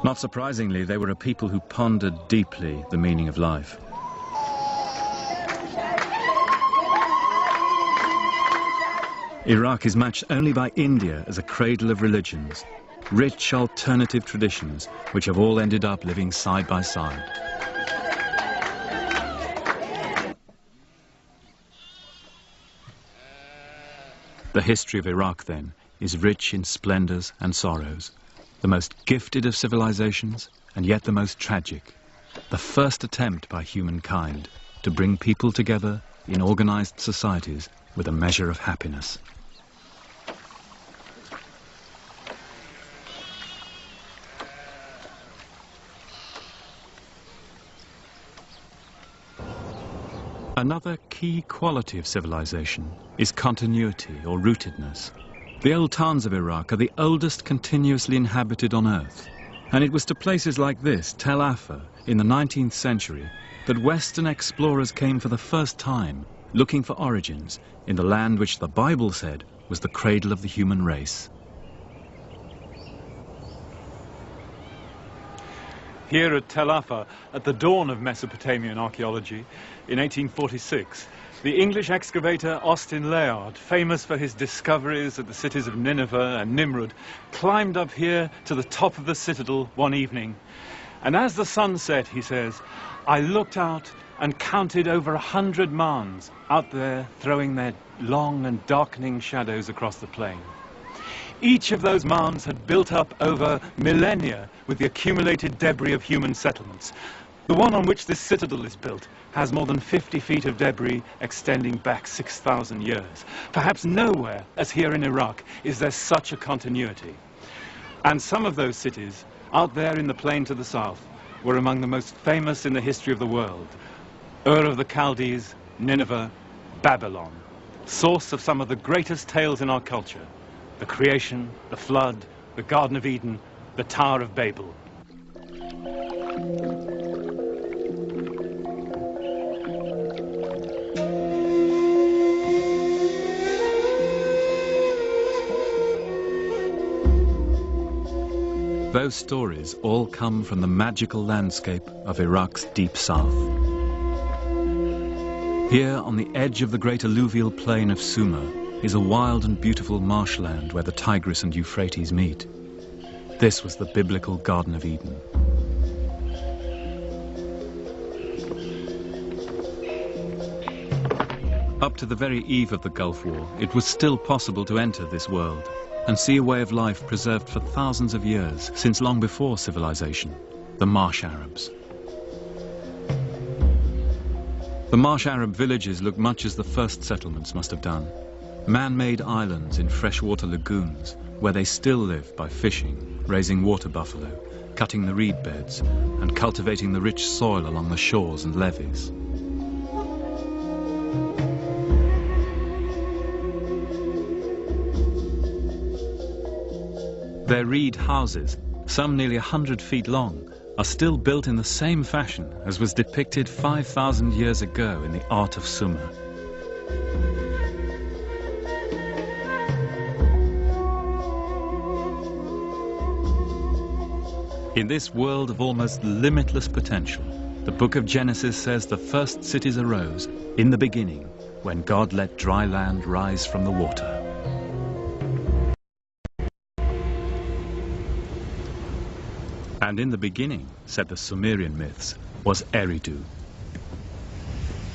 Not surprisingly, they were a people who pondered deeply the meaning of life. Iraq is matched only by India as a cradle of religions, rich alternative traditions which have all ended up living side by side. The history of Iraq, then, is rich in splendors and sorrows, the most gifted of civilizations and yet the most tragic, the first attempt by humankind to bring people together in organized societies with a measure of happiness. Another key quality of civilization is continuity or rootedness. The old towns of Iraq are the oldest continuously inhabited on Earth. And it was to places like this, Tel Afar, in the 19th century, that Western explorers came for the first time, looking for origins in the land which the Bible said was the cradle of the human race. Here at Tel Afar, at the dawn of Mesopotamian archaeology, in 1846, the English excavator Austin Layard, famous for his discoveries at the cities of Nineveh and Nimrud, climbed up here to the top of the citadel one evening. And as the sun set, he says, I looked out and counted over 100 Marns out there throwing their long and darkening shadows across the plain. Each of those mounds had built up over millennia with the accumulated debris of human settlements. The one on which this citadel is built has more than 50 feet of debris extending back 6,000 years. Perhaps nowhere, as here in Iraq, is there such a continuity. And some of those cities, out there in the plain to the south, were among the most famous in the history of the world. Ur of the Chaldees, Nineveh, Babylon, source of some of the greatest tales in our culture. The creation, the flood, the Garden of Eden, the Tower of Babel. Those stories all come from the magical landscape of Iraq's deep south. Here, on the edge of the great alluvial plain of Sumer, is a wild and beautiful marshland where the Tigris and Euphrates meet. This was the biblical Garden of Eden. Up to the very eve of the Gulf War, it was still possible to enter this world and see a way of life preserved for thousands of years, since long before civilization, the Marsh Arabs. The Marsh Arab villages look much as the first settlements must have done. Man-made islands in freshwater lagoons where they still live by fishing, raising water buffalo, cutting the reed beds, and cultivating the rich soil along the shores and levees. Their reed houses, some nearly 100 feet long, are still built in the same fashion as was depicted 5,000 years ago in the art of Sumer. In this world of almost limitless potential, the book of Genesis says the first cities arose in the beginning when God let dry land rise from the water. And in the beginning, said the Sumerian myths, was Eridu.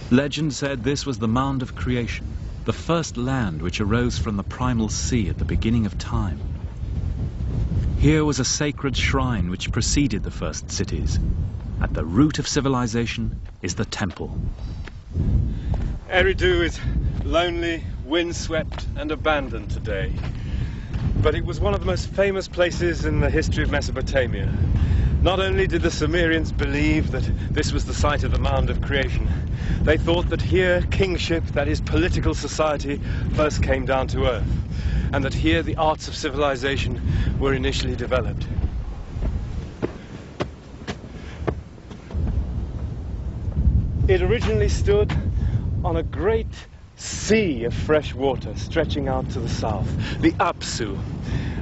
Legend said this was the mound of creation, the first land which arose from the primal sea at the beginning of time. Here was a sacred shrine which preceded the first cities. At the root of civilization is the temple. Eridu is lonely, windswept and abandoned today. But it was one of the most famous places in the history of Mesopotamia. Not only did the Sumerians believe that this was the site of the mound of creation, they thought that here kingship, that is political society, first came down to earth, and that here the arts of civilization were initially developed. It originally stood on a great sea of fresh water stretching out to the south, the Apsu.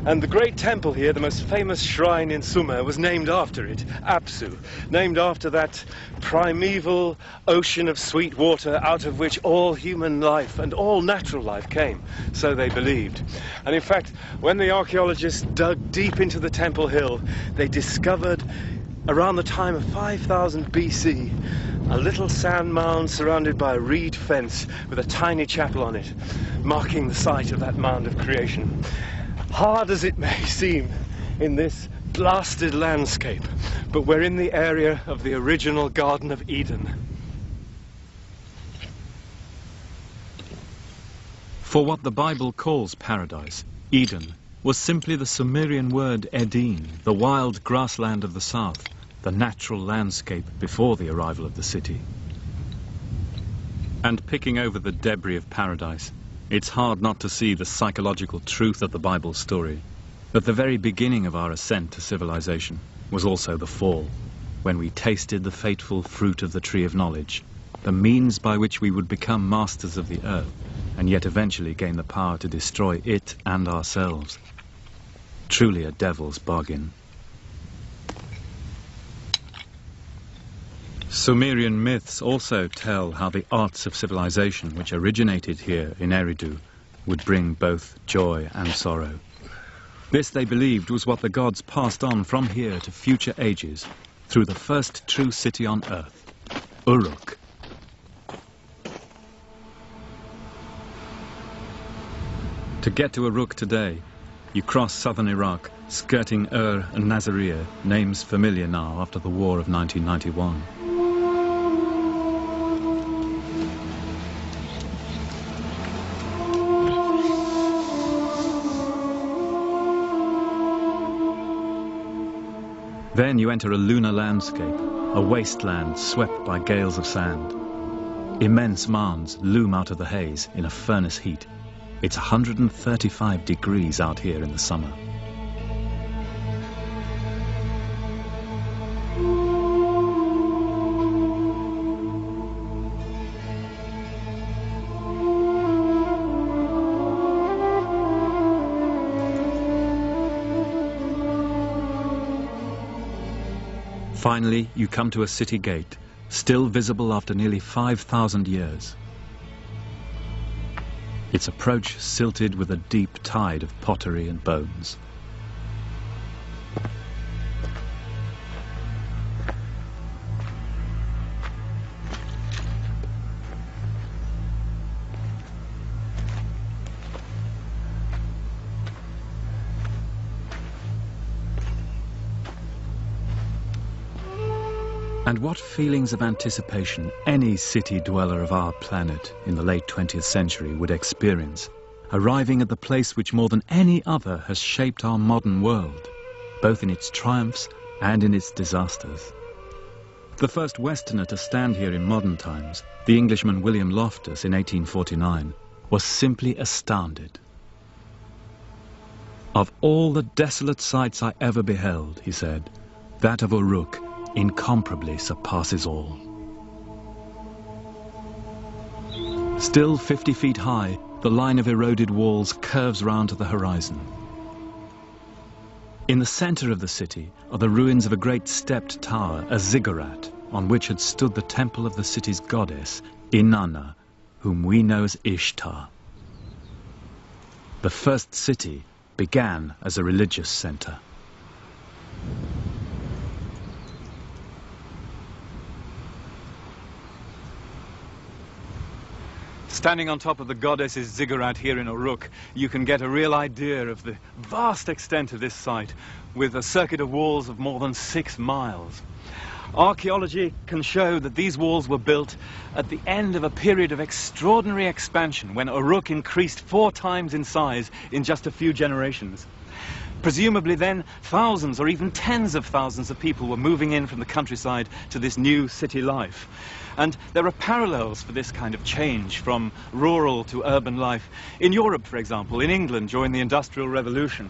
And the great temple here, the most famous shrine in Sumer, was named after it, Apsu, named after that primeval ocean of sweet water out of which all human life and all natural life came, so they believed. And in fact, when the archaeologists dug deep into the temple hill, they discovered, around the time of 5000 BC, a little sand mound surrounded by a reed fence with a tiny chapel on it, marking the site of that mound of creation. Hard as it may seem in this blasted landscape, but we're in the area of the original Garden of Eden. For what the Bible calls paradise, Eden was simply the Sumerian word Eden, the wild grassland of the south, the natural landscape before the arrival of the city. And picking over the debris of paradise, it's hard not to see the psychological truth of the Bible story, that the very beginning of our ascent to civilization was also the fall, when we tasted the fateful fruit of the tree of knowledge, the means by which we would become masters of the earth, and yet eventually gain the power to destroy it and ourselves. Truly a devil's bargain. Sumerian myths also tell how the arts of civilization which originated here in Eridu would bring both joy and sorrow. This, they believed, was what the gods passed on from here to future ages through the first true city on earth, Uruk. To get to Uruk today, you cross southern Iraq, skirting Ur and Nazariya, names familiar now after the war of 1991. Then you enter a lunar landscape, a wasteland swept by gales of sand. Immense mounds loom out of the haze in a furnace heat. It's 135 degrees out here in the summer. Finally, you come to a city gate, still visible after nearly 5,000 years. Its approach silted with a deep tide of pottery and bones. And what feelings of anticipation any city dweller of our planet in the late 20th century would experience, arriving at the place which more than any other has shaped our modern world, both in its triumphs and in its disasters. The first Westerner to stand here in modern times, the Englishman William Loftus in 1849, was simply astounded. "Of all the desolate sights I ever beheld," he said, "that of Uruk incomparably surpasses all." Still 50 feet high, the line of eroded walls curves round to the horizon. In the center of the city are the ruins of a great stepped tower, a ziggurat, on which had stood the temple of the city's goddess, Inanna, whom we know as Ishtar. The first city began as a religious center. Standing on top of the goddess's ziggurat here in Uruk, you can get a real idea of the vast extent of this site, with a circuit of walls of more than 6 miles. Archaeology can show that these walls were built at the end of a period of extraordinary expansion, when Uruk increased 4 times in size in just a few generations. Presumably then, thousands or even tens of thousands of people were moving in from the countryside to this new city life. And there are parallels for this kind of change from rural to urban life in Europe, for example, in England during the Industrial Revolution.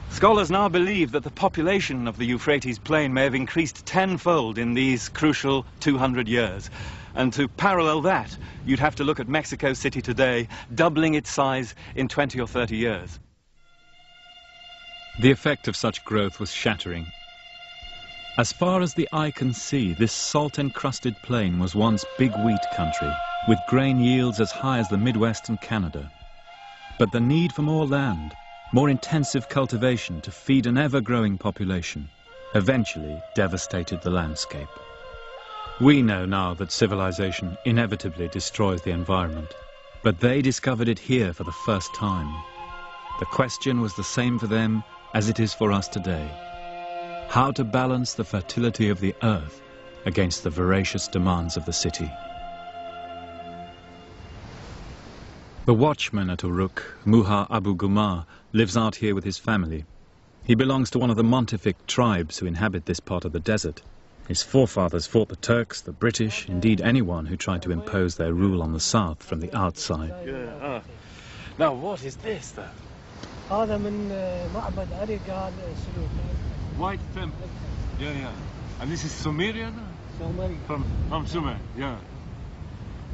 Scholars now believe that the population of the Euphrates plain may have increased tenfold in these crucial 200 years. And to parallel that, you'd have to look at Mexico City today, doubling its size in 20 or 30 years. The effect of such growth was shattering. As far as the eye can see, this salt-encrusted plain was once big wheat country, with grain yields as high as the Midwest and Canada. But the need for more land, more intensive cultivation to feed an ever-growing population, eventually devastated the landscape. We know now that civilization inevitably destroys the environment, but they discovered it here for the first time. The question was the same for them as it is for us today: how to balance the fertility of the earth against the voracious demands of the city. The watchman at Uruk, Muha Abu Gumar, lives out here with his family. He belongs to one of the Montefic tribes who inhabit this part of the desert. His forefathers fought the Turks, the British, indeed anyone who tried to impose their rule on the south from the outside. Now what is this then? White temple. Yeah. And this is Sumerian? From Sumer, yeah.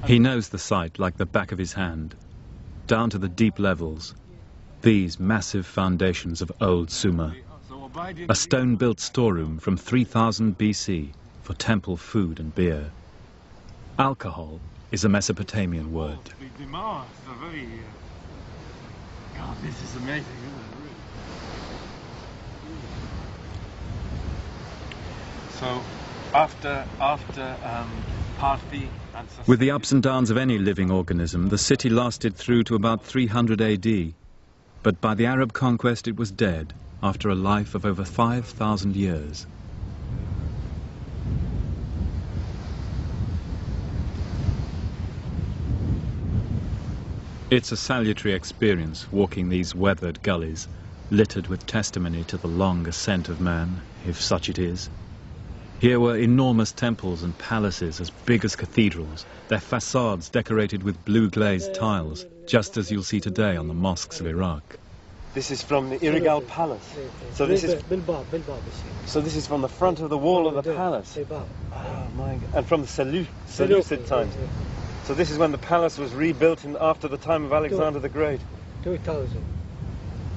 He knows the site like the back of his hand, down to the deep levels. These massive foundations of old Sumer, a stone-built storeroom from 3000 BC for temple food and beer. Alcohol is a Mesopotamian word. God, this is amazing, isn't it? So, after Parthi and... With the ups and downs of any living organism, the city lasted through to about 300 AD. But by the Arab conquest it was dead, after a life of over 5,000 years. It's a salutary experience walking these weathered gullies, littered with testimony to the long ascent of man, if such it is. Here were enormous temples and palaces as big as cathedrals, their facades decorated with blue glazed tiles, just as you'll see today on the mosques of Iraq. This is from the IRAQI palace. So this is from the front of the wall of the palace. Oh my God. And from the Seleucid times. So this is when the palace was rebuilt after the time of Alexander the Great. 2000.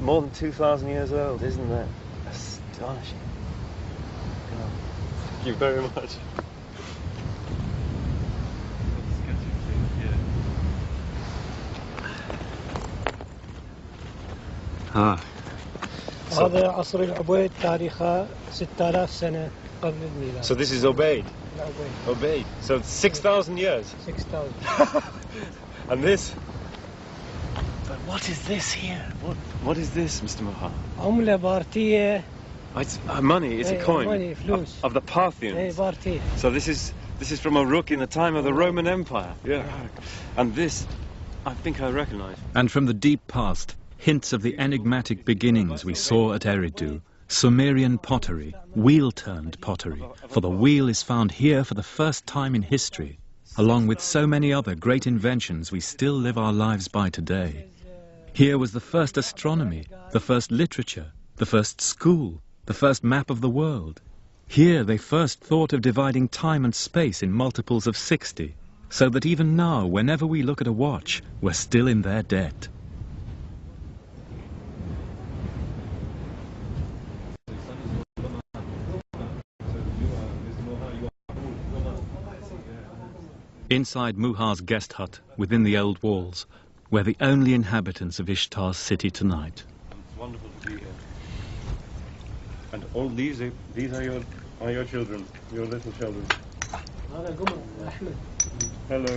More than 2,000 years old, isn't that astonishing? God. Thank you very much. هذا عصر العبيد تاريخه 6000 سنة قبل الميلاد. So this is Obeid. Obeid. So 6,000 years. 6,000. And this. But what is this here? What is this, Mr. Muha? عملة بارتية. It's money. It's a coin money, فلوس. of the Parthians. بارتية. So this is from Uruk in the time of the Roman Empire. Yeah. And this, I think I recognize. And from the deep past, hints of the enigmatic beginnings we saw at Eridu. Sumerian pottery, wheel-turned pottery, for the wheel is found here for the first time in history, along with so many other great inventions we still live our lives by today. Here was the first astronomy, the first literature, the first school, the first map of the world. Here they first thought of dividing time and space in multiples of 60, so that even now, whenever we look at a watch, we're still in their debt. Inside Muha's guest hut, within the old walls, we're the only inhabitants of Ishtar's city tonight. It's wonderful to be here. And all these are your children, your little children. Hello.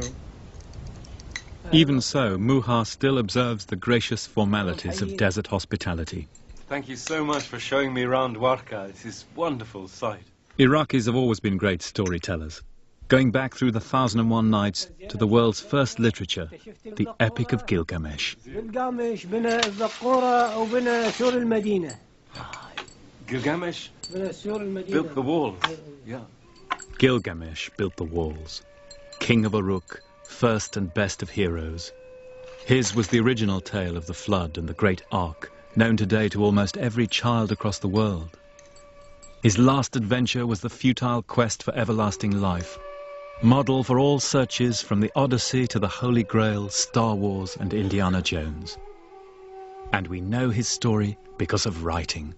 Even so, Muha still observes the gracious formalities of desert hospitality. Thank you so much for showing me around Warqa. This is a wonderful sight. Iraqis have always been great storytellers, going back through the 1001 Nights to the world's first literature, the Epic of Gilgamesh. Gilgamesh built the walls. Yeah. Gilgamesh built the walls. King of Uruk, first and best of heroes. His was the original tale of the flood and the great ark, known today to almost every child across the world. His last adventure was the futile quest for everlasting life, model for all searches from the Odyssey to the Holy Grail, Star Wars and Indiana Jones. And we know his story because of writing.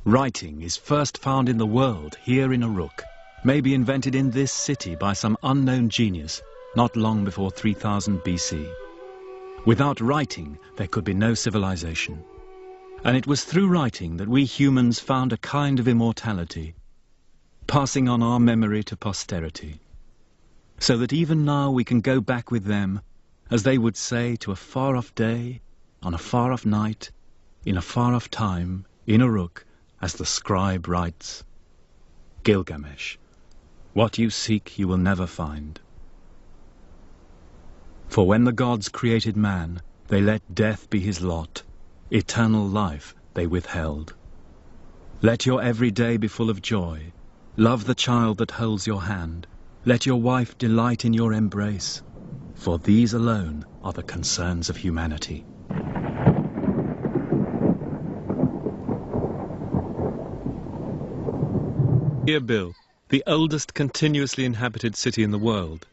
Writing is first found in the world here in Uruk, maybe invented in this city by some unknown genius not long before 3000 BC. Without writing, there could be no civilization. And it was through writing that we humans found a kind of immortality, passing on our memory to posterity, so that even now we can go back with them, as they would say, to a far-off day, on a far-off night, in a far-off time, in Uruk, as the scribe writes, Gilgamesh, what you seek you will never find. For when the gods created man, they let death be his lot, eternal life they withheld. Let your every day be full of joy, love the child that holds your hand, let your wife delight in your embrace, for these alone are the concerns of humanity. Erbil, the oldest continuously inhabited city in the world.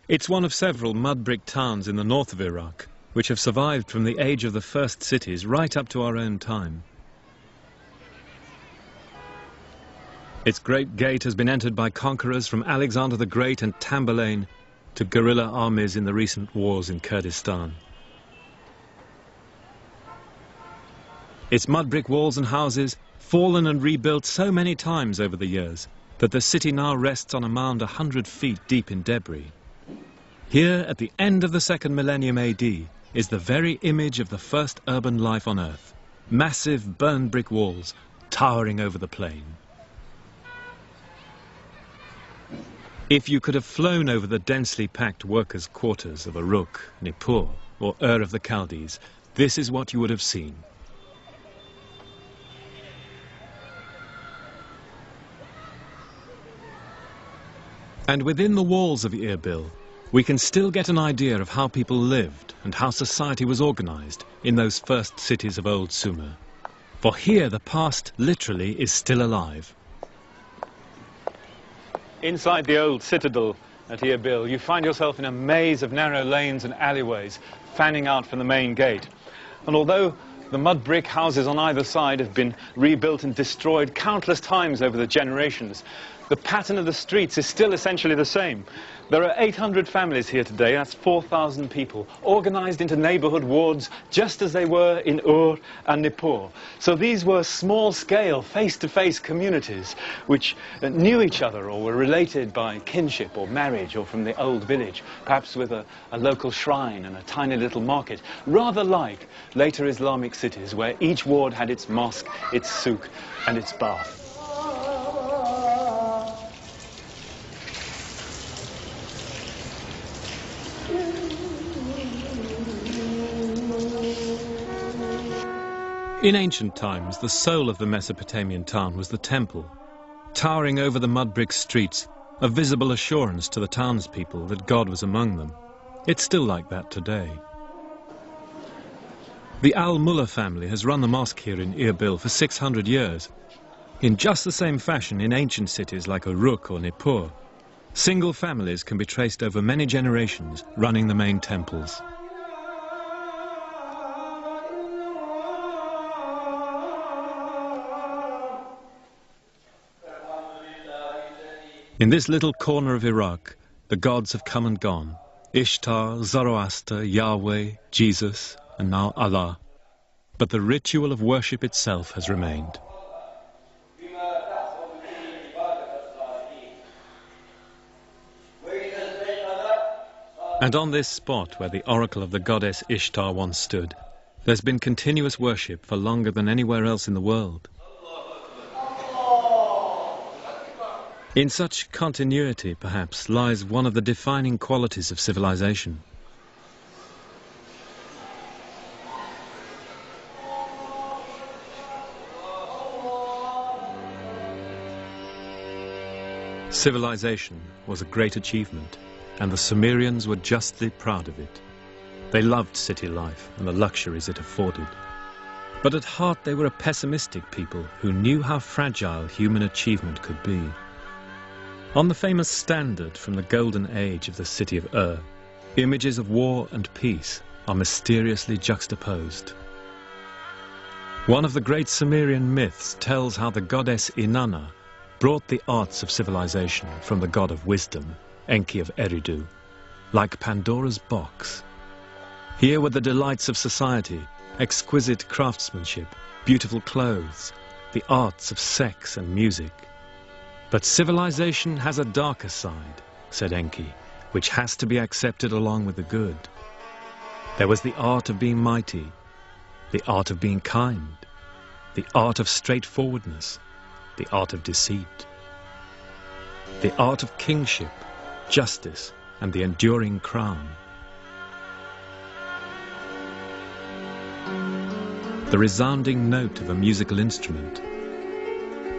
It's one of several mud brick towns in the north of Iraq, which have survived from the age of the first cities right up to our own time. Its great gate has been entered by conquerors from Alexander the Great and Tamburlaine to guerrilla armies in the recent wars in Kurdistan. Its mud brick walls and houses, fallen and rebuilt so many times over the years, that the city now rests on a mound 100 feet deep in debris. Here, at the end of the 2nd millennium AD, is the very image of the first urban life on Earth. Massive burned brick walls towering over the plain. If you could have flown over the densely packed workers' quarters of Uruk, Nippur, or Ur of the Chaldees, this is what you would have seen. And within the walls of Erbil, we can still get an idea of how people lived and how society was organized in those first cities of old Sumer. For here the past literally is still alive. Inside the old citadel at Erbil, you find yourself in a maze of narrow lanes and alleyways fanning out from the main gate. And although the mud brick houses on either side have been rebuilt and destroyed countless times over the generations, the pattern of the streets is still essentially the same. There are 800 families here today, that's 4,000 people, organized into neighborhood wards just as they were in Ur and Nippur. So these were small-scale, face-to-face communities which knew each other or were related by kinship or marriage or from the old village, perhaps with a local shrine and a tiny little market, rather like later Islamic cities where each ward had its mosque, its souk and its bath. In ancient times, the soul of the Mesopotamian town was the temple. Towering over the mud brick streets, a visible assurance to the townspeople that God was among them. It's still like that today. The Al-Mullah family has run the mosque here in Erbil for 600 years. In just the same fashion in ancient cities like Uruk or Nippur, single families can be traced over many generations running the main temples. In this little corner of Iraq, the gods have come and gone. Ishtar, Zoroaster, Yahweh, Jesus, and now Allah. But the ritual of worship itself has remained. And on this spot where the oracle of the goddess Ishtar once stood, there's been continuous worship for longer than anywhere else in the world. In such continuity, perhaps, lies one of the defining qualities of civilization. Civilization was a great achievement, and the Sumerians were justly proud of it. They loved city life and the luxuries it afforded. But at heart they were a pessimistic people who knew how fragile human achievement could be. On the famous standard from the golden age of the city of Ur, images of war and peace are mysteriously juxtaposed. One of the great Sumerian myths tells how the goddess Inanna brought the arts of civilization from the god of wisdom, Enki of Eridu, like Pandora's box. Here were the delights of society, exquisite craftsmanship, beautiful clothes, the arts of sex and music. But civilization has a darker side, said Enki, which has to be accepted along with the good. There was the art of being mighty, the art of being kind, the art of straightforwardness, the art of deceit, the art of kingship, justice, and the enduring crown. The resounding note of a musical instrument,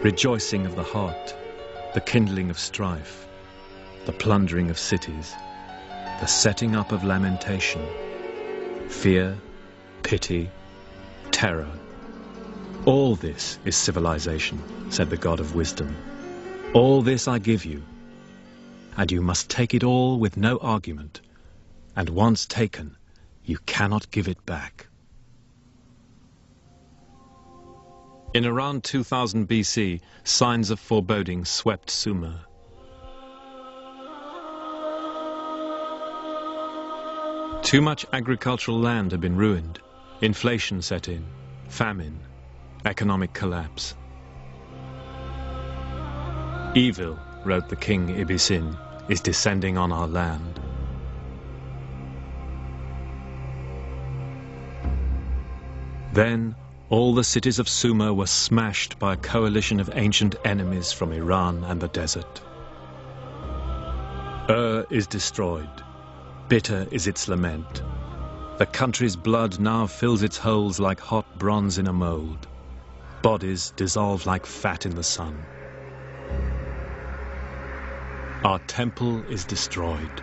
rejoicing of the heart, the kindling of strife, the plundering of cities, the setting up of lamentation, fear, pity, terror. All this is civilization, said the god of wisdom. All this I give you, and you must take it all with no argument, and once taken, you cannot give it back. In around 2000 BC, signs of foreboding swept Sumer. Too much agricultural land had been ruined, inflation set in, famine, economic collapse. Evil, wrote the king Ibisin, is descending on our land. Then all the cities of Sumer were smashed by a coalition of ancient enemies from Iran and the desert. Is destroyed. Bitter is its lament. The country's blood now fills its holes like hot bronze in a mold. Bodies dissolve like fat in the sun. Our temple is destroyed.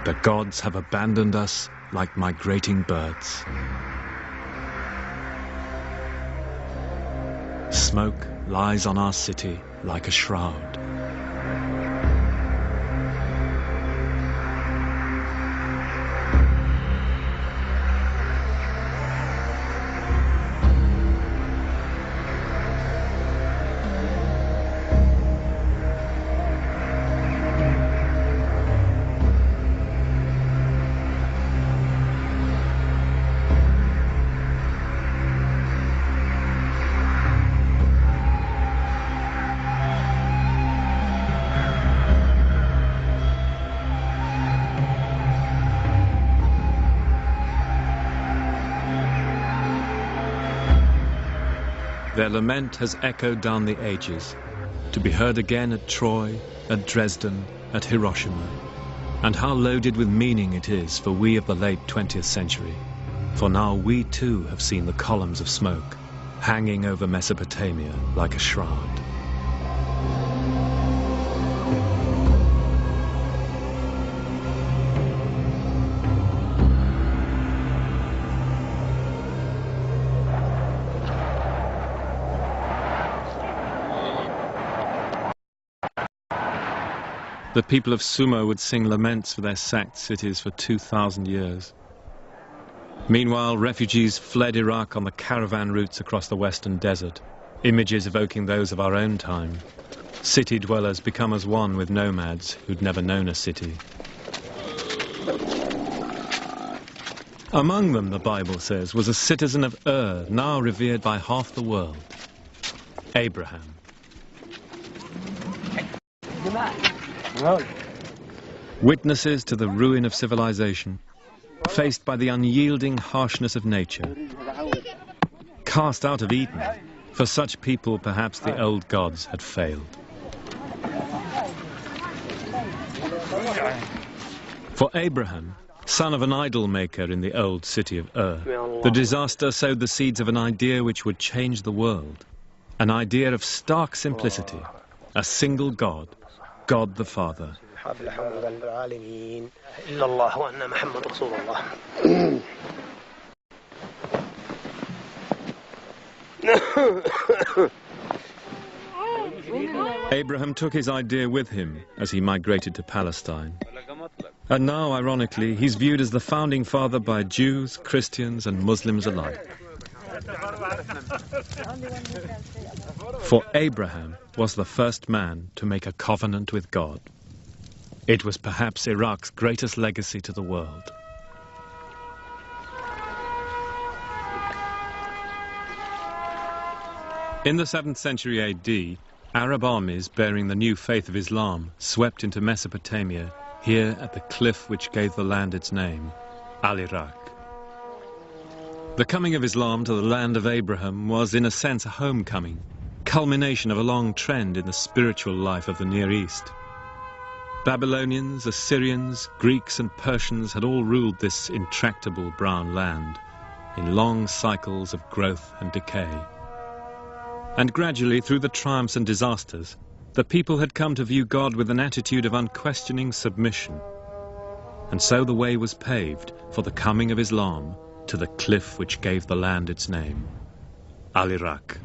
The gods have abandoned us like migrating birds. Smoke lies on our city like a shroud. Their lament has echoed down the ages, to be heard again at Troy, at Dresden, at Hiroshima. And how loaded with meaning it is for we of the late 20th century. For now we too have seen the columns of smoke hanging over Mesopotamia like a shroud. The people of Sumer would sing laments for their sacked cities for 2,000 years. Meanwhile, refugees fled Iraq on the caravan routes across the western desert, images evoking those of our own time. City dwellers become as one with nomads who'd never known a city. Among them, the Bible says, was a citizen of Ur, now revered by half the world, Abraham. Witnesses to the ruin of civilization, faced by the unyielding harshness of nature. Cast out of Eden, for such people perhaps the old gods had failed. For Abraham, son of an idol maker in the old city of Ur, the disaster sowed the seeds of an idea which would change the world. An idea of stark simplicity, a single God, God the Father. Abraham took his idea with him as he migrated to Palestine. And now, ironically, he's viewed as the founding father by Jews, Christians and Muslims alike. For Abraham was the first man to make a covenant with God. It was perhaps Iraq's greatest legacy to the world. In the 7th century AD, Arab armies bearing the new faith of Islam swept into Mesopotamia, here at the cliff which gave the land its name, Al-Iraq. The coming of Islam to the land of Abraham was in a sense a homecoming, culmination of a long trend in the spiritual life of the Near East. Babylonians, Assyrians, Greeks and Persians had all ruled this intractable brown land in long cycles of growth and decay. And gradually, through the triumphs and disasters, the people had come to view God with an attitude of unquestioning submission. And so the way was paved for the coming of Islam to the cliff which gave the land its name, Al-Iraq.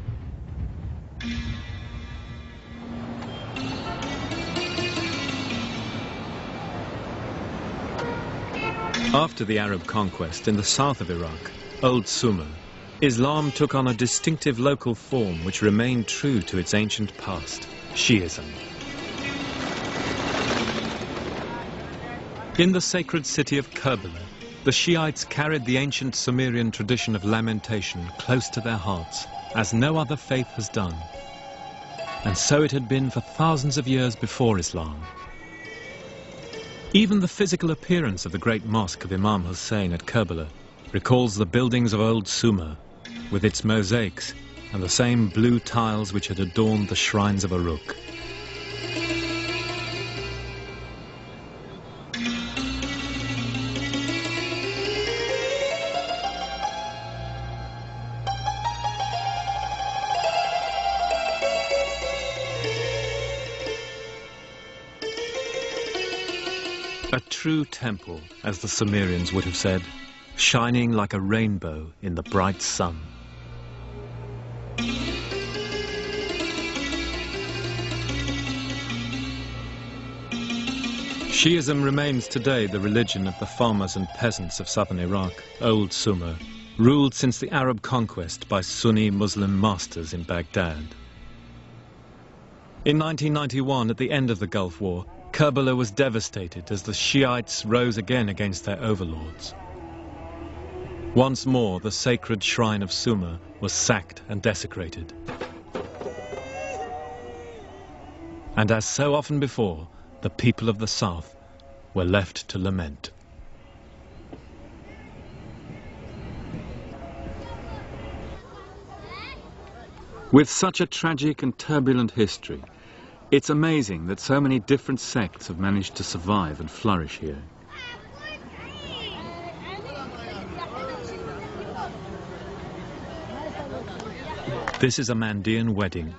After the Arab conquest in the south of Iraq, Old Sumer, Islam took on a distinctive local form which remained true to its ancient past, Shi'ism. In the sacred city of Karbala, the Shiites carried the ancient Sumerian tradition of lamentation close to their hearts, as no other faith has done. And so it had been for thousands of years before Islam. Even the physical appearance of the great mosque of Imam Hussein at Karbala recalls the buildings of Old Sumer, with its mosaics and the same blue tiles which had adorned the shrines of Uruk. A true temple, as the Sumerians would have said, shining like a rainbow in the bright sun. Shi'ism remains today the religion of the farmers and peasants of southern Iraq, Old Sumer, ruled since the Arab conquest by Sunni Muslim masters in Baghdad. In 1991, at the end of the Gulf War, Karbala was devastated as the Shiites rose again against their overlords. Once more, the sacred shrine of Sumer was sacked and desecrated. And as so often before, the people of the south were left to lament. With such a tragic and turbulent history, it's amazing that so many different sects have managed to survive and flourish here. This is a Mandean wedding.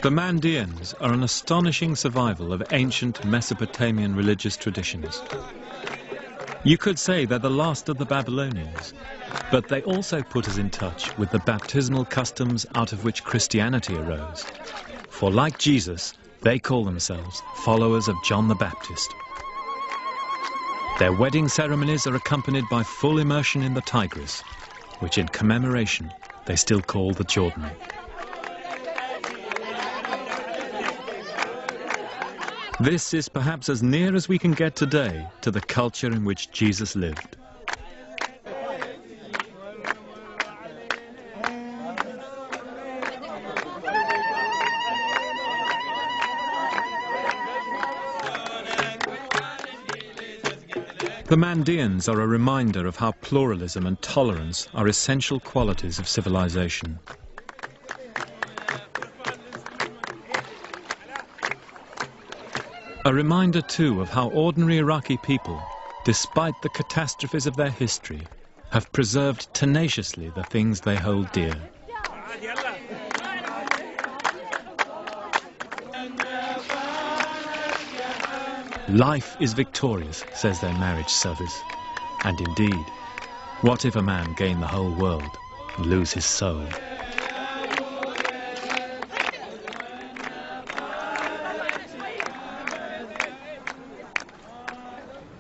The Mandeans are an astonishing survival of ancient Mesopotamian religious traditions. You could say they're the last of the Babylonians, but they also put us in touch with the baptismal customs out of which Christianity arose. For like Jesus, they call themselves followers of John the Baptist. Their wedding ceremonies are accompanied by full immersion in the Tigris, which in commemoration they still call the Jordan. This is perhaps as near as we can get today to the culture in which Jesus lived. The Mandeans are a reminder of how pluralism and tolerance are essential qualities of civilization. A reminder, too, of how ordinary Iraqi people, despite the catastrophes of their history, have preserved tenaciously the things they hold dear. Life is victorious, says their marriage service. And indeed, what if a man gain the whole world and lose his soul.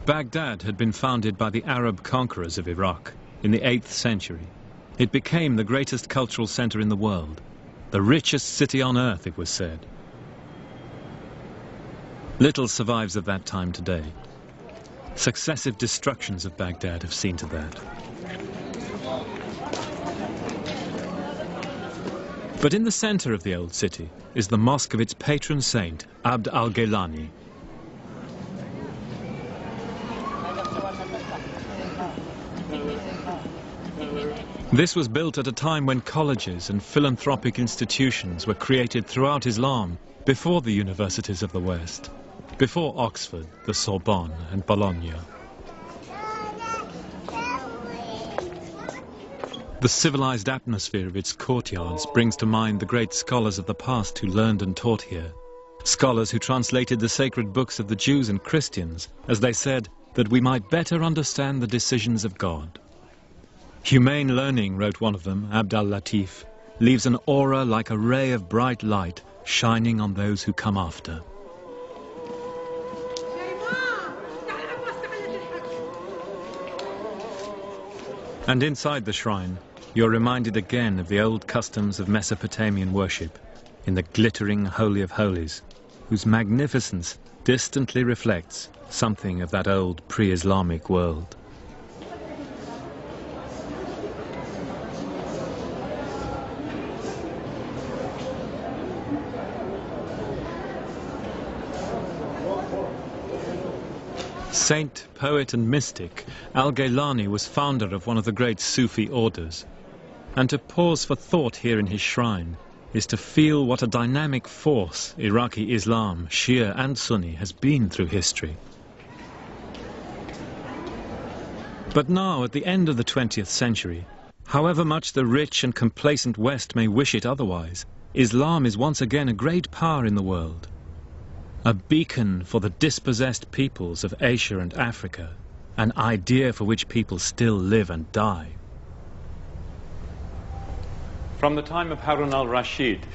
Baghdad had been founded by the Arab conquerors of Iraq in the 8th century. It became the greatest cultural center in the world, the richest city on earth, it was said. Little survives of that time today. Successive destructions of Baghdad have seen to that. But in the center of the old city is the mosque of its patron saint, Abd al-Ghailani. This was built at a time when colleges and philanthropic institutions were created throughout Islam, before the universities of the West, before Oxford, the Sorbonne and Bologna. The civilized atmosphere of its courtyards brings to mind the great scholars of the past who learned and taught here. Scholars who translated the sacred books of the Jews and Christians, as they said, that we might better understand the decisions of God. Humane learning, wrote one of them, Abd al-Latif, leaves an aura like a ray of bright light shining on those who come after. And inside the shrine, you're reminded again of the old customs of Mesopotamian worship in the glittering Holy of Holies, whose magnificence distantly reflects something of that old pre-Islamic world. Saint, poet and mystic, al-Ghailani was founder of one of the great Sufi orders. And to pause for thought here in his shrine is to feel what a dynamic force Iraqi Islam, Shia and Sunni, has been through history. But now, at the end of the 20th century, however much the rich and complacent West may wish it otherwise, Islam is once again a great power in the world. A beacon for the dispossessed peoples of Asia and Africa, an idea for which people still live and die. From the time of Harun al-Rashid,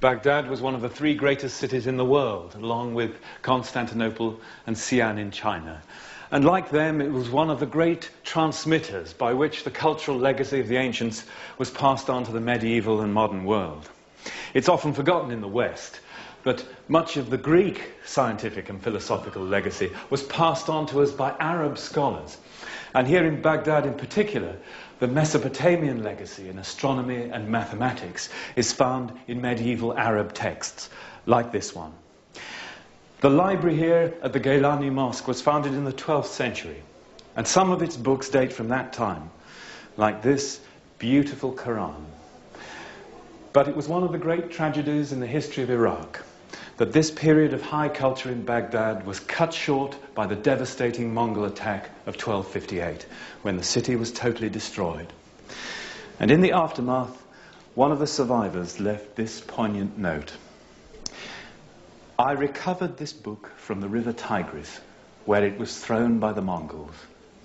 Baghdad was one of the 3 greatest cities in the world, along with Constantinople and Xi'an in China. And like them, it was one of the great transmitters by which the cultural legacy of the ancients was passed on to the medieval and modern world. It's often forgotten in the West, but much of the Greek scientific and philosophical legacy was passed on to us by Arab scholars. And here in Baghdad in particular, the Mesopotamian legacy in astronomy and mathematics is found in medieval Arab texts, like this one. The library here at the Ghailani Mosque was founded in the 12th century, and some of its books date from that time, like this beautiful Quran. But it was one of the great tragedies in the history of Iraq that this period of high culture in Baghdad was cut short by the devastating Mongol attack of 1258, when the city was totally destroyed. And in the aftermath, one of the survivors left this poignant note. I recovered this book from the river Tigris, where it was thrown by the Mongols.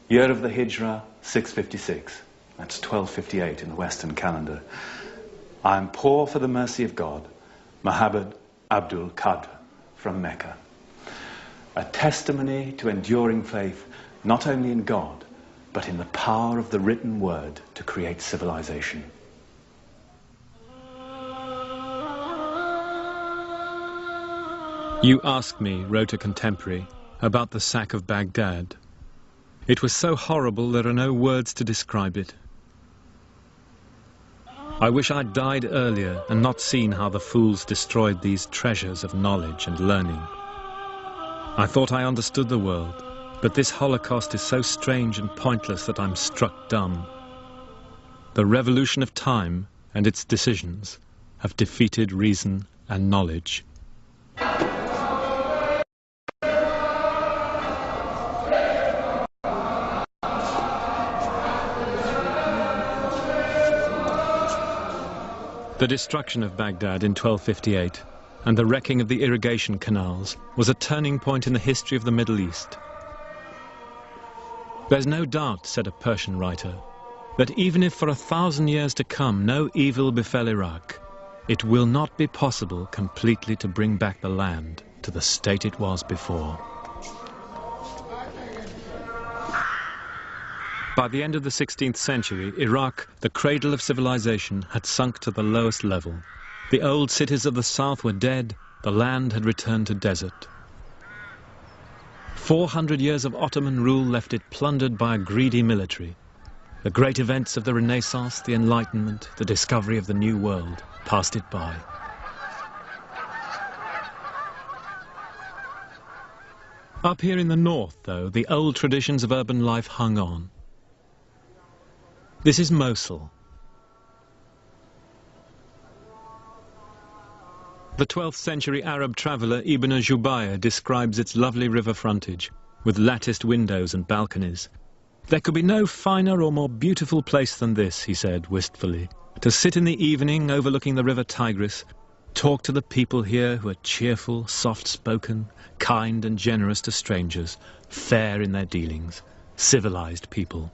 Year of the Hijrah, 656. That's 1258 in the Western calendar. I am poor for the mercy of God. Muhammad Abdul Qadr from Mecca. A testimony to enduring faith, not only in God, but in the power of the written word to create civilization. You asked me, wrote a contemporary, about the sack of Baghdad. It was so horrible there are no words to describe it. I wish I'd died earlier and not seen how the fools destroyed these treasures of knowledge and learning. I thought I understood the world, but this Holocaust is so strange and pointless that I'm struck dumb. The revolution of time and its decisions have defeated reason and knowledge. The destruction of Baghdad in 1258 and the wrecking of the irrigation canals was a turning point in the history of the Middle East. There's no doubt, said a Persian writer, that even if for 1,000 years to come no evil befell Iraq, it will not be possible completely to bring back the land to the state it was before. By the end of the 16th century, Iraq, the cradle of civilization, had sunk to the lowest level. The old cities of the south were dead, the land had returned to desert. 400 years of Ottoman rule left it plundered by a greedy military. The great events of the Renaissance, the Enlightenment, the discovery of the New World passed it by. Up here in the north, though, the old traditions of urban life hung on. This is Mosul. The 12th century Arab traveller Ibn Jubayr describes its lovely river frontage, with latticed windows and balconies. There could be no finer or more beautiful place than this, he said wistfully, to sit in the evening overlooking the river Tigris, talk to the people here who are cheerful, soft-spoken, kind and generous to strangers, fair in their dealings, civilized people.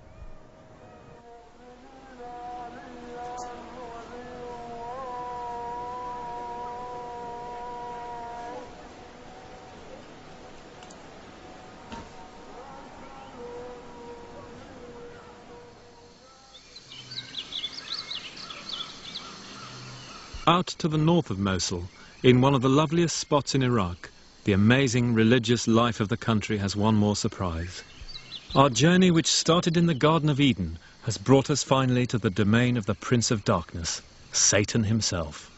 Out to the north of Mosul, in one of the loveliest spots in Iraq, the amazing religious life of the country has one more surprise. Our journey, which started in the Garden of Eden, has brought us finally to the domain of the Prince of Darkness, Satan himself.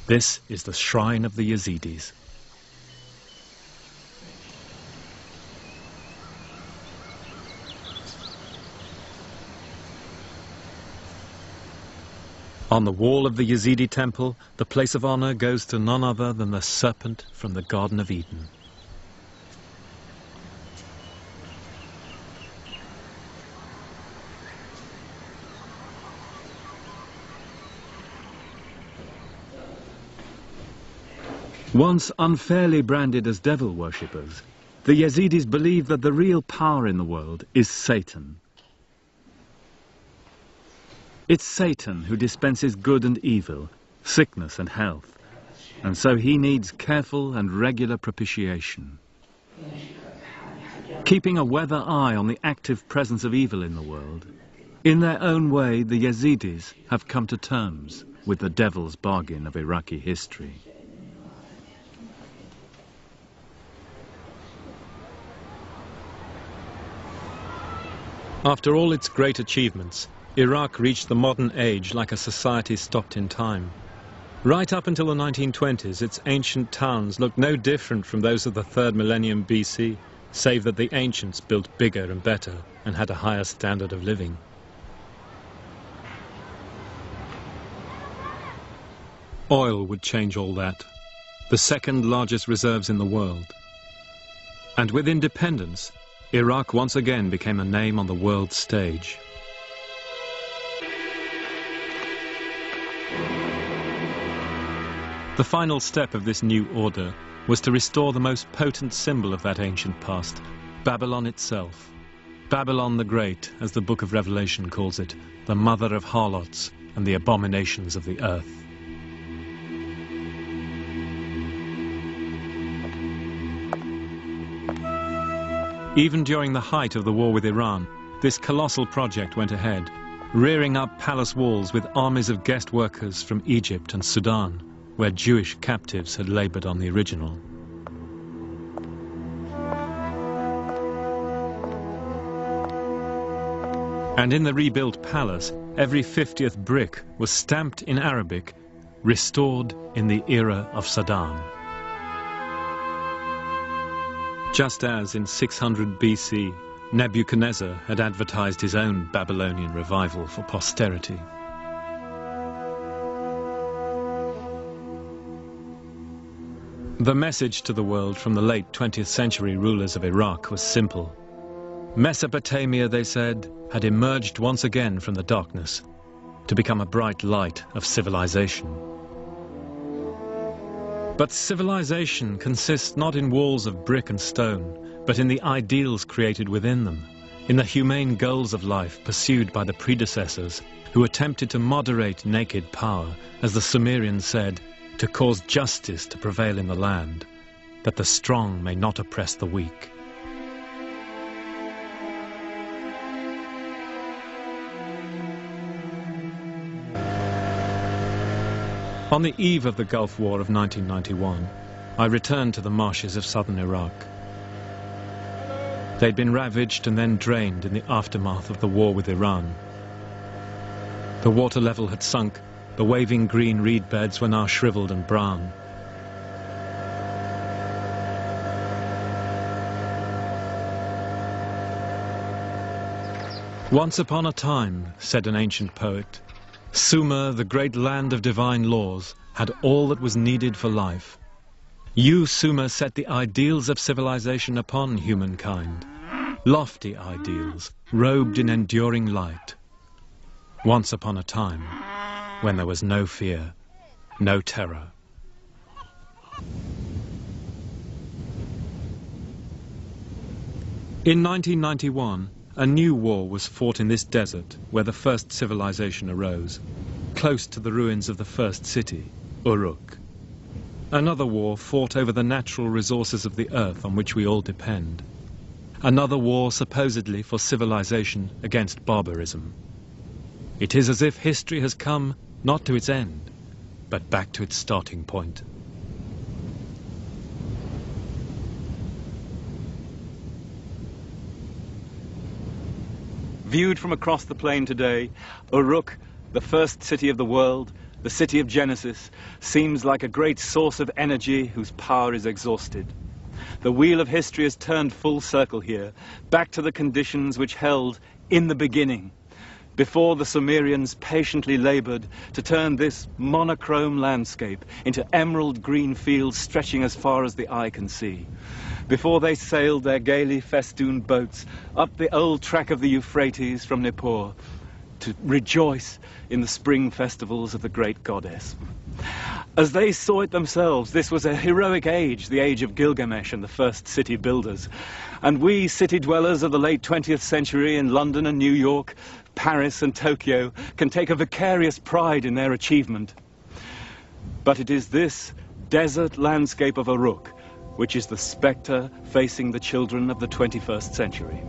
This is the shrine of the Yazidis. On the wall of the Yazidi temple, the place of honor goes to none other than the serpent from the Garden of Eden. Once unfairly branded as devil worshippers, the Yazidis believe that the real power in the world is Satan. It's Satan who dispenses good and evil, sickness and health, and so he needs careful and regular propitiation. Keeping a weather eye on the active presence of evil in the world, in their own way the Yazidis have come to terms with the devil's bargain of Iraqi history. After all its great achievements, Iraq reached the modern age like a society stopped in time. Right up until the 1920s, its ancient towns looked no different from those of the 3rd millennium BC, save that the ancients built bigger and better and had a higher standard of living. Oil would change all that, the second largest reserves in the world. And with independence, Iraq once again became a name on the world stage. The final step of this new order was to restore the most potent symbol of that ancient past, Babylon itself. Babylon the Great, as the Book of Revelation calls it, the mother of harlots and the abominations of the earth. Even during the height of the war with Iran, this colossal project went ahead, rearing up palace walls with armies of guest workers from Egypt and Sudan, where Jewish captives had labored on the original. And in the rebuilt palace, every 50th brick was stamped in Arabic, restored in the era of Saddam. Just as in 600 BC, Nebuchadnezzar had advertised his own Babylonian revival for posterity. The message to the world from the late 20th century rulers of Iraq was simple. Mesopotamia, they said, had emerged once again from the darkness to become a bright light of civilization. But civilization consists not in walls of brick and stone, but in the ideals created within them, in the humane goals of life pursued by the predecessors who attempted to moderate naked power, as the Sumerians said, to cause justice to prevail in the land, that the strong may not oppress the weak. On the eve of the Gulf War of 1991, I returned to the marshes of southern Iraq. They'd been ravaged and then drained in the aftermath of the war with Iran. The water level had sunk, the waving green reed beds were now shriveled and brown. Once upon a time, said an ancient poet, Sumer, the great land of divine laws, had all that was needed for life. You, Sumer, set the ideals of civilization upon humankind, lofty ideals, robed in enduring light. Once upon a time, when there was no fear, no terror. In 1991, a new war was fought in this desert where the first civilization arose, close to the ruins of the first city, Uruk. Another war fought over the natural resources of the earth on which we all depend. Another war supposedly for civilization against barbarism. It is as if history has come not to its end, but back to its starting point. Viewed from across the plain today, Uruk, the first city of the world, the city of Genesis, seems like a great source of energy whose power is exhausted. The wheel of history has turned full circle here, back to the conditions which held in the beginning, before the Sumerians patiently labored to turn this monochrome landscape into emerald green fields stretching as far as the eye can see, before they sailed their gaily festooned boats up the old track of the Euphrates from Nippur to rejoice in the spring festivals of the great goddess. As they saw it themselves, this was a heroic age, the age of Gilgamesh and the first city builders. And we city dwellers of the late 20th century in London and New York, Paris and Tokyo can take a vicarious pride in their achievement. But it is this desert landscape of Uruk which is the spectre facing the children of the 21st century.